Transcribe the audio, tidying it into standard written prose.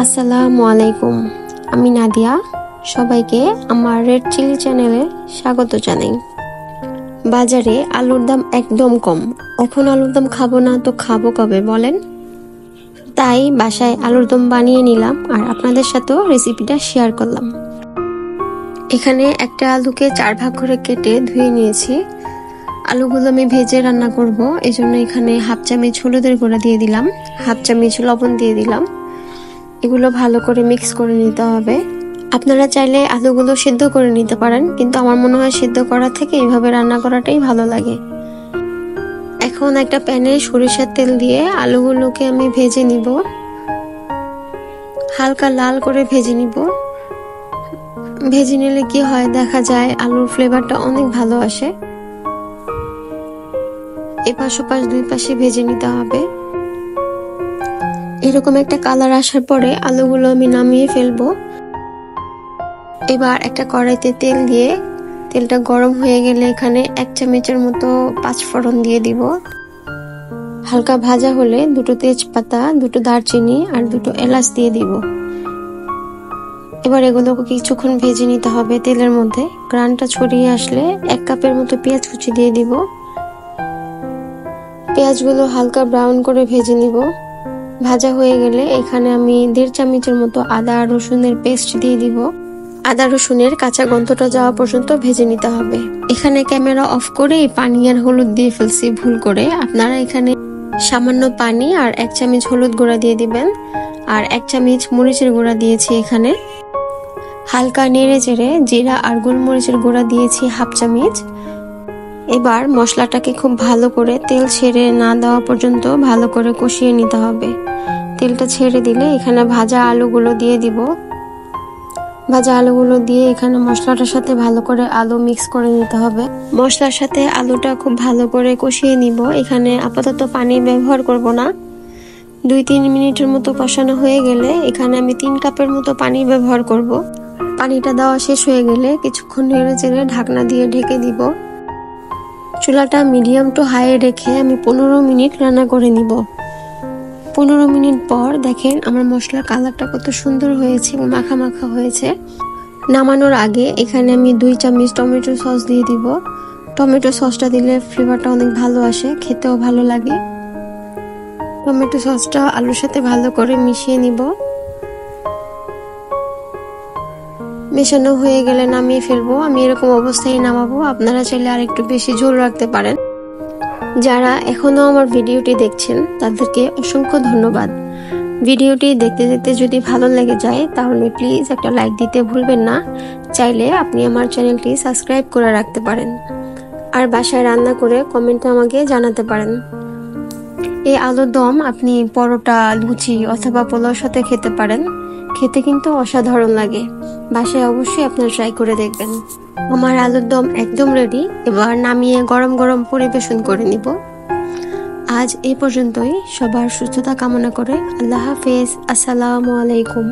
আসসালামু আলাইকুম, আমি নাদিয়া। সবাইকে আমার রেড চিলি চ্যানেলে স্বাগত জানাই। বাজারে আলুর দাম একদম কম। এখন আলুর দম খাবো না তো খাবো কবে বলেন? তাই বাসায় আলুর দম বানিয়ে নিলাম আর আপনাদের সাথেও রেসিপিটা শেয়ার করলাম। এখানে একটা আলুকে 4 ভাগ করে কেটে ধুয়ে নিয়েছি। আলুগুলো আমি ভেজে রান্না করব, এজন্য এখানে হাফ চামচ হলুদের গুঁড়া দিয়ে দিলাম, হাফ চামচ লবণ দিয়ে দিলাম। এগুলো ভালো করে মিক্স করে নিতে হবে। আপনারা চাইলে আলুগুলো সিদ্ধ করে নিতে পারেন, কিন্তু আমার মনে হয় সিদ্ধ করা থেকে এইভাবে রান্না করাটাই ভালো লাগে। এখন একটা প্যানে সরিষার তেল দিয়ে আলুগুলোকে আমি ভেজে নিব, হালকা লাল করে ভেজে নিব। ভেজে নিলে কি হয় দেখা যায় আলুর ফ্লেভারটা অনেক ভালো আসে। এপাশ ওপাশ দুই পাশে ভেজে নিতে হবে। এরকম একটা কালার আসার পরে আলুগুলো আমি নামিয়ে ফেলবো। এবার একটা কড়াইতে তেল দিয়ে তেলটা গরম হয়ে গেলে এখানে 1 চামচের মতো 5 ফোড়ন দিয়ে দিব। হালকা ভাজা হলে 2 তেজপাতা, 2 দারচিনি আর 2 এলাচ দিয়ে দিব। এবার এগুলোকে কিছুক্ষণ ভেজে নিতে হবে তেলের মধ্যে। গ্রানটা ছড়িয়ে আসলে 1 কাপের মতো পেঁয়াজ কুচি দিয়ে দিব। পেঁয়াজগুলো হালকা ব্রাউন করে ভেজে নিব। ভাজা হয়ে গেলে এখানে আমি 1.5 চামচের মতো আদা রসুনের পেস্ট দিয়ে দিব। আদা রসুনের কাঁচা গন্ধটা যাওয়া পর্যন্ত ভেজে নিতে হবে। এখানে ক্যামেরা অফ করে পানি আর হলুদ দিয়ে ফেলছি ভুল করে। আপনারা এখানে সামান্য পানি আর 1 চামচ হলুদ গুঁড়া দিয়ে দিবেন, আর 1 চামচ মরিচের গুঁড়া দিয়েছি এখানে। হালকা নেড়ে চেড়ে জিরা আর গোলমরিচের গুঁড়া দিয়েছি হাফ চামচ। এবার মশলাটাকে খুব ভালো করে তেল ছেড়ে না দেওয়া পর্যন্ত ভালো করে কষিয়ে নিতে হবে। তেলটা ছেড়ে দিলে এখানে ভাজা আলুগুলো দিয়ে দিব। ভাজা আলুগুলো দিয়ে এখানে মশলাটার সাথে ভালো করে আলু মিক্স করে নিতে হবে। মশলার সাথে আলুটা খুব ভালো করে কষিয়ে নিব। এখানে আপাতত পানি ব্যবহার করব না। 2-3 মিনিটের মতো কষানো হয়ে গেলে এখানে আমি 3 কাপের মতো পানি ব্যবহার করব। পানিটা দেওয়া শেষ হয়ে গেলে কিছুক্ষণ নেড়ে চেড়ে ঢাকনা দিয়ে ঢেকে দিব। চুলাটা মিডিয়াম টু হাই রেখে আমি 15 মিনিট রান্না করে নিব। 15 মিনিট পর দেখেন আমার মশলার কালারটা কত সুন্দর হয়েছে এবং মাখা মাখা হয়েছে। নামানোর আগে এখানে আমি 2 চামচ টমেটো সস দিয়ে দিব। টমেটো সসটা দিলে ফ্লেভারটা অনেক ভালো আসে, খেতেও ভালো লাগে। টমেটো সসটা আলুর সাথে ভালো করে মিশিয়ে নিব। মেশানো হয়ে গেলে নামিয়ে ফেলবো। আমি এরকম অবস্থায় নামাবো। আপনারা চাইলে আর একটু বেশি ঝোল রাখতে পারেন। যারা এখনো আমার ভিডিওটি দেখছেন তাদেরকে অসংখ্য ধন্যবাদ। ভিডিওটি দেখতে দেখতে যদি ভালো লেগে যায় তাহলে প্লিজ একটা লাইক দিতে ভুলবেন না। চাইলে আপনি আমার চ্যানেলটি সাবস্ক্রাইব করে রাখতে পারেন, আর বাসায় রান্না করে কমেন্টে আমাকে জানাতে পারেন। এই আলুর দম আপনি পরোটা, লুচি অথবা পোলাওর সাথে খেতে পারেন। খেতে কিন্তু অসাধারণ লাগে। বাসায় অবশ্যই আপনারা ট্রাই করে দেখবেন। আমার আলুর দম একদম রেডি। এবার নামিয়ে গরম গরম পরিবেশন করে নিব। আজ এই পর্যন্তই। সবার সুস্থতা কামনা করে আল্লাহ হাফেজ। আসসালামু আলাইকুম।